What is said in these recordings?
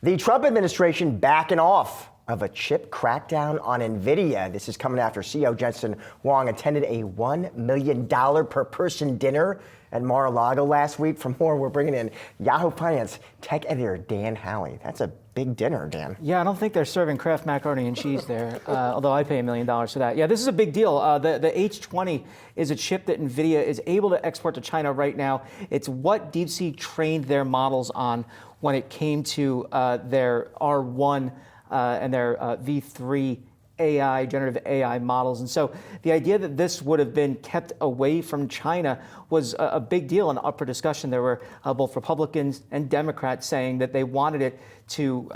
The Trump administration backing off of a chip crackdown on NVIDIA. This is coming after CEO Jensen Huang attended a $1 million per person dinner at Mar-a-Lago last week. For more, we're bringing in Yahoo Finance tech editor Dan Howey. That's a big dinner, Dan. Yeah, I don't think they're serving Kraft macaroni and cheese there, although I pay $1 million for that. Yeah, this is a big deal. The H20 is a chip that NVIDIA is able to export to China right now. It's what DeepSeek trained their models on when it came to their R1 and their V3 AI, generative AI models. And so the idea that this would have been kept away from China was a big deal and up for discussion. There were both Republicans and Democrats saying that they wanted it to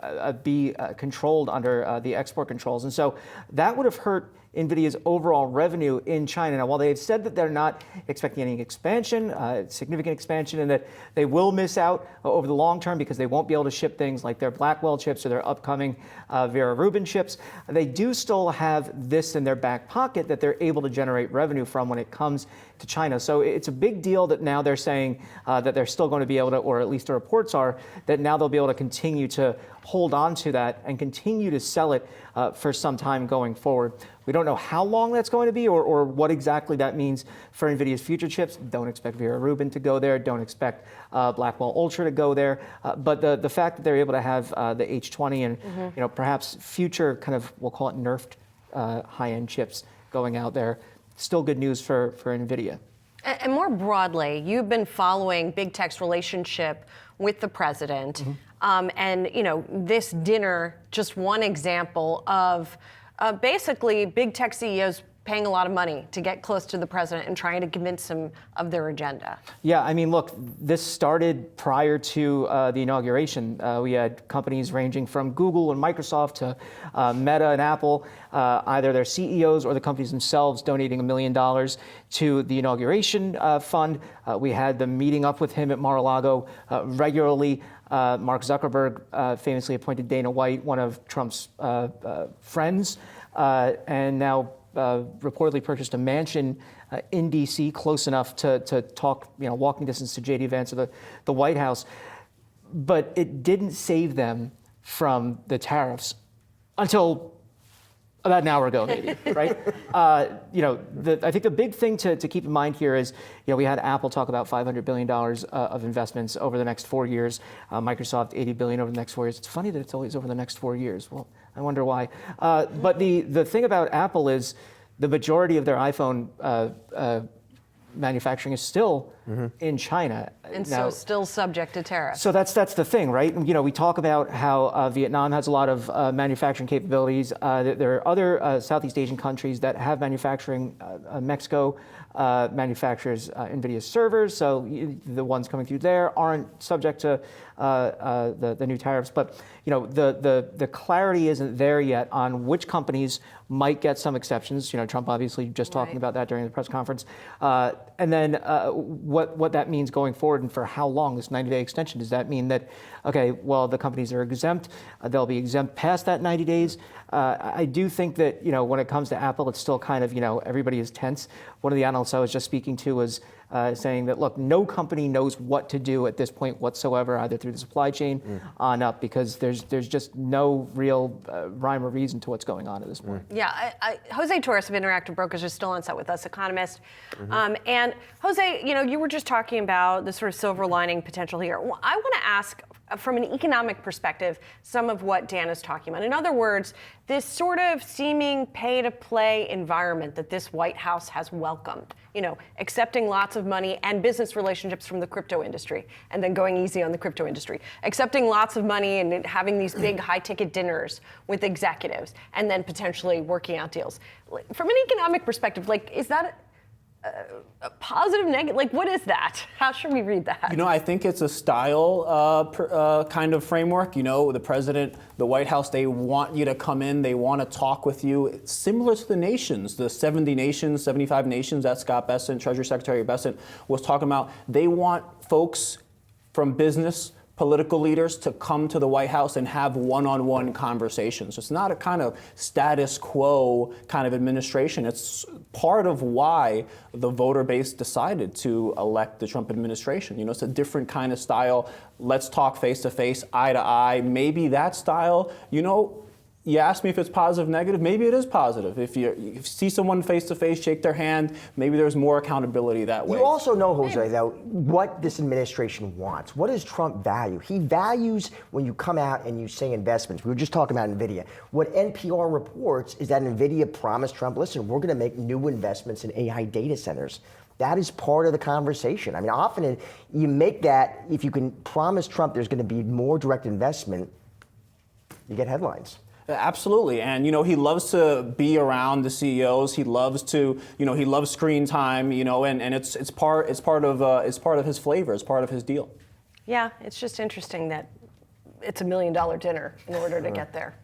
be controlled under the export controls. And so that would have hurt NVIDIA's overall revenue in China. Now, while they've said that they're not expecting any expansion, significant expansion, and that they will miss out over the long term because they won't be able to ship things like their Blackwell chips or their upcoming Vera Rubin chips, they do still have this in their back pocket that they're able to generate revenue from when it comes to China. So it's a big deal that now they're saying that they're still going to be able to, or at least the reports are, that now they'll be able to continue to hold on to that and continue to sell it for some time going forward. We don't know how long that's going to be or what exactly that means for NVIDIA's future chips. Don't expect Vera Rubin to go there. Don't expect Blackwell Ultra to go there. But the fact that they're able to have the H20 and perhaps future kind of, we'll call it nerfed high-end chips going out there, still good news for NVIDIA. And more broadly, you've been following big tech's relationship with the president. And this dinner, just one example of basically big tech CEOs paying a lot of money to get close to the president and trying to convince him of their agenda. Yeah, I mean, look, this started prior to the inauguration. We had companies ranging from Google and Microsoft to Meta and Apple, either their CEOs or the companies themselves donating $1 million to the inauguration fund. We had them meeting up with him at Mar-a-Lago regularly. Mark Zuckerberg famously appointed Dana White, one of Trump's friends, and now reportedly purchased a mansion in D.C. close enough to talk, walking distance to J.D. Vance or the White House. But it didn't save them from the tariffs until about an hour ago, maybe, right? I think the big thing to keep in mind here is, we had Apple talk about $500 billion of investments over the next 4 years, Microsoft $80 billion over the next 4 years. It's funny that it's always over the next 4 years. Well, I wonder why. But the thing about Apple is the majority of their iPhone manufacturing is still in China. And now, so still subject to tariffs. So that's the thing, right? We talk about how Vietnam has a lot of manufacturing capabilities. There are other Southeast Asian countries that have manufacturing. Mexico manufactures NVIDIA servers, so the ones coming through there aren't subject to the new tariffs. But the clarity isn't there yet on which companies might get some exceptions. Trump obviously just talking about that during the press conference. And then what that means going forward and for how long, this 90-day extension. Does that mean that, okay, well, the companies are exempt, they'll be exempt past that 90 days? I do think that, when it comes to Apple, it's still kind of, everybody is tense. One of the analysts I was just speaking to was saying that, look, no company knows what to do at this point whatsoever, either through the supply chain on up, because there's just no real rhyme or reason to what's going on at this point. Yeah, Jose Torres of Interactive Brokers is still on set with us, economist. And Jose, you were just talking about the sort of silver lining potential here. Well, I want to ask, from an economic perspective, some of what Dan is talking about. In other words, this sort of seeming pay-to-play environment that this White House has welcomed, accepting lots of money and business relationships from the crypto industry, and then going easy on the crypto industry, accepting lots of money and having these big high-ticket dinners with executives, and then potentially working out deals. From an economic perspective, is that a positive, negative? What is that? How should we read that? I think it's a style kind of framework. The president, the White House, they want you to come in. They want to talk with you. It's similar to the nations, the 70 nations, 75 nations that Scott Bessent, Treasury Secretary Bessent, was talking about. They want folks from business, political leaders to come to the White House and have one-on-one conversations. It's not a kind of status quo kind of administration. It's part of why the voter base decided to elect the Trump administration. You know, it's a different kind of style. Let's talk face to face, eye to eye. Maybe that style, you know, you ask me if it's positive, negative, maybe it is positive. If you see someone face to face, shake their hand, maybe there's more accountability that way. You also know, Jose, though, what this administration wants. What does Trump value? He values when you come out and you say investments. We were just talking about NVIDIA. What NPR reports is that NVIDIA promised Trump, listen, we're going to make new investments in AI data centers. That is part of the conversation. I mean, often you make that, if you can promise Trump there's going to be more direct investment, you get headlines. Absolutely, and you know he loves to be around the CEOs. He loves to, you know, he loves screen time. You know, and it's part of his flavor. It's part of his deal. Yeah, it's just interesting that it's $1 million dinner in order to get there.